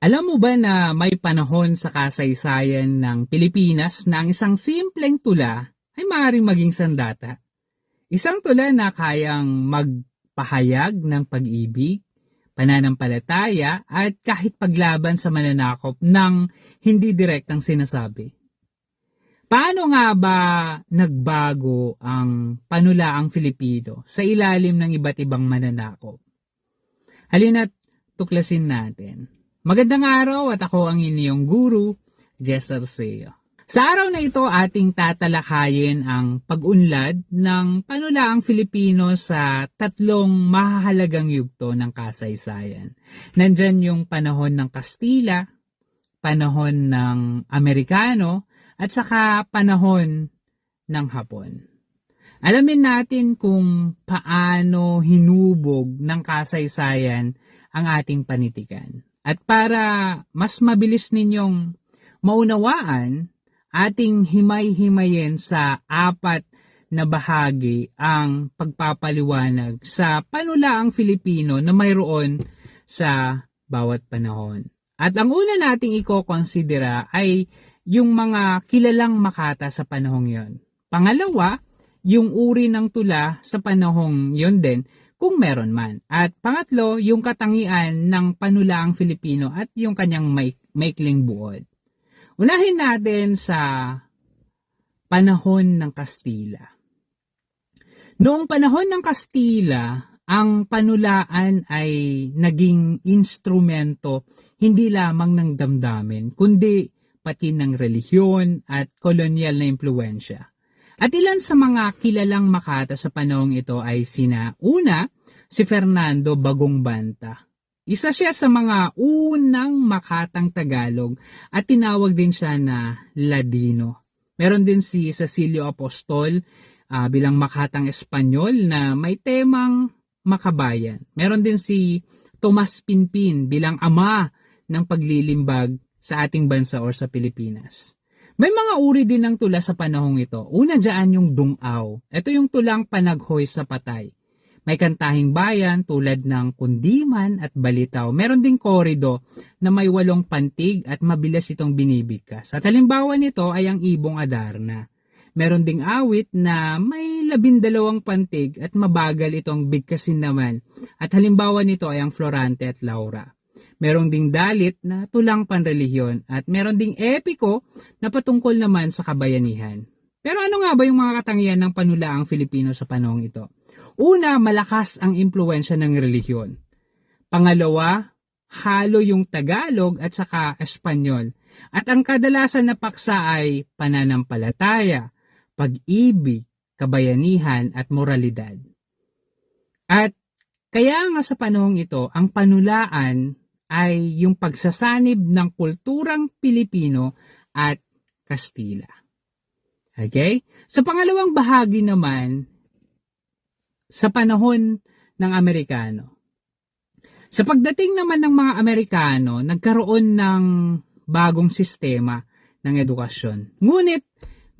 Alam mo ba na may panahon sa kasaysayan ng Pilipinas na ang isang simpleng tula ay maaaring maging sandata? Isang tula na kayang magpahayag ng pag-ibig, pananampalataya at kahit paglaban sa mananakop ng hindi direktang sinasabi. Paano nga ba nagbago ang panulaang Filipino sa ilalim ng iba't ibang mananakop? Halina't tuklasin natin. Magandang araw at ako ang inyong guru, Jess Arceo. Sa araw na ito ating tatalakayin ang pag-unlad ng panulaang Filipino sa tatlong mahahalagang yugto ng kasaysayan. Nandyan yung panahon ng Kastila, panahon ng Amerikano, at saka panahon ng Hapon. Alamin natin kung paano hinubog ng kasaysayan ang ating panitikan. At para mas mabilis ninyong maunawaan, ating himay-himayin sa apat na bahagi ang pagpapaliwanag sa panulaang Filipino na mayroon sa bawat panahon. At ang una nating iko-konsidera ay yung mga kilalang makata sa panahong yon. Pangalawa, yung uri ng tula sa panahong yon din, kung meron man. At pangatlo, yung katangian ng panulaang Filipino at yung kanyang maikling buod. Unahin natin sa panahon ng Kastila. Noong panahon ng Kastila, ang panulaan ay naging instrumento hindi lamang ng damdamin, kundi pati ng relihiyon at kolonyal na impluwensya. At ilan sa mga kilalang makata sa panahong ito ay una, si Fernando Bagong Banta. Isa siya sa mga unang makatang Tagalog at tinawag din siya na Ladino. Meron din si Cecilio Apostol bilang makatang Espanyol na may temang makabayan. Meron din si Tomas Pinpin bilang ama ng paglilimbag sa ating bansa o sa Pilipinas. May mga uri din ng tula sa panahong ito. Una dyan yung Dungaw. Ito yung tulang panaghoy sa patay. May kantahing bayan tulad ng Kundiman at Balitaw. Meron ding korido na may 8 pantig at mabilis itong binibigkas. At halimbawa nito ay ang Ibong Adarna. Meron ding awit na may 12 pantig at mabagal itong bigkasin naman. At halimbawa nito ay ang Florante at Laura. Meron ding dalit na tulang panrelihiyon at meron ding epiko na patungkol naman sa kabayanihan. Pero ano nga ba yung mga katangian ng panulaang Filipino sa panahong ito? Una, malakas ang impluwensya ng relihiyon. Pangalawa, halo yung Tagalog at saka Espanyol. At ang kadalasan na paksa ay pananampalataya, pag-ibig, kabayanihan at moralidad. At kaya nga sa panahong ito, ang panulaan ay yung pagsasanib ng kulturang Pilipino at Kastila. Okay? Sa pangalawang bahagi naman, sa panahon ng Amerikano. Sa pagdating naman ng mga Amerikano, nagkaroon ng bagong sistema ng edukasyon. Ngunit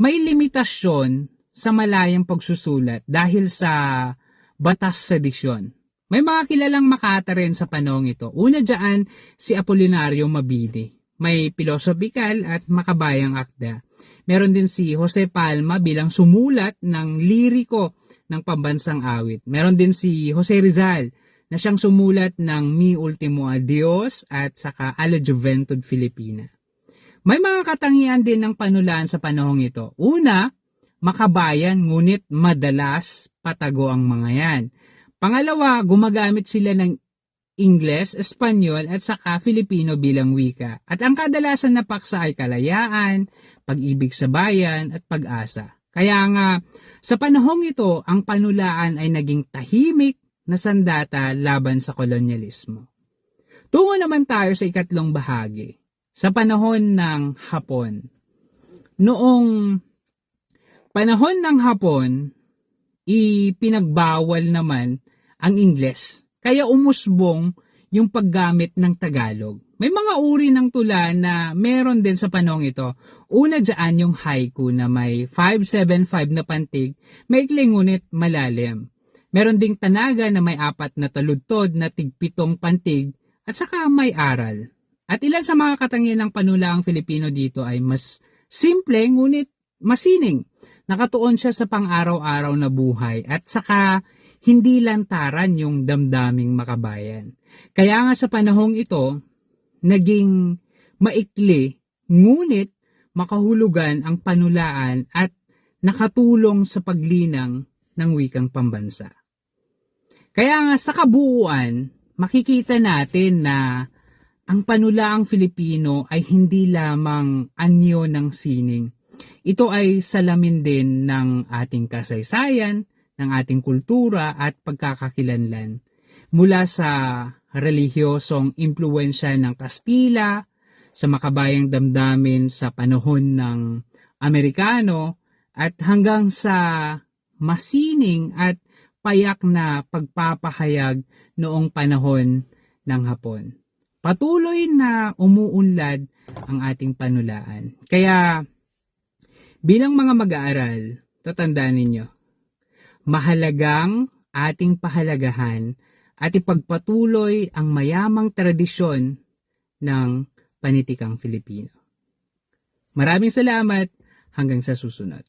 may limitasyon sa malayang pagsusulat dahil sa batas sedisyon. May mga kilalang makata rin sa panahong ito. Una dyan, si Apolinario Mabini. May philosophical at makabayang akda. Meron din si Jose Palma bilang sumulat ng liriko ng pambansang awit. Meron din si Jose Rizal na siyang sumulat ng Mi Ultimo Adios at saka Ala Juventud Filipina. May mga katangian din ng panulaan sa panahong ito. Una, makabayan ngunit madalas patago ang mga yan. Pangalawa, gumagamit sila ng Ingles, Espanyol at saka Filipino bilang wika. At ang kadalasan na paksa ay kalayaan, pag-ibig sa bayan at pag-asa. Kaya nga, sa panahong ito, ang panulaan ay naging tahimik na sandata laban sa kolonyalismo. Tungo naman tayo sa ikatlong bahagi, sa panahon ng Hapon. Noong panahon ng Hapon, ipinagbawal naman ang Ingles. Kaya umusbong yung paggamit ng Tagalog. May mga uri ng tula na meron din sa panahong ito. Una dyan yung haiku na may 575 na pantig, maikli ngunit malalim. Meron ding tanaga na may 4 na taludtod na tig-7 pantig at saka may aral. At ilan sa mga katangian ng panulaang Filipino dito ay mas simple ngunit masining. Nakatuon siya sa pang-araw-araw na buhay at saka hindi lantaran yung damdaming makabayan. Kaya nga sa panahong ito, naging maikli ngunit makahulugan ang panulaan at nakatulong sa paglinang ng wikang pambansa. Kaya nga sa kabuuan, makikita natin na ang panulaang Filipino ay hindi lamang anyo ng sining. Ito ay salamin din ng ating kasaysayan, ng ating kultura at pagkakakilanlan. Mula sa relihiyosong impluwensya ng Kastila, sa makabayang damdamin sa panahon ng Amerikano, at hanggang sa masining at payak na pagpapahayag noong panahon ng Hapon. Patuloy na umuunlad ang ating panulaan. Kaya bilang mga mag-aaral, tatandaan ninyo, mahalagang ating pahalagahan at ipagpatuloy ang mayamang tradisyon ng panitikang Filipino. Maraming salamat, hanggang sa susunod.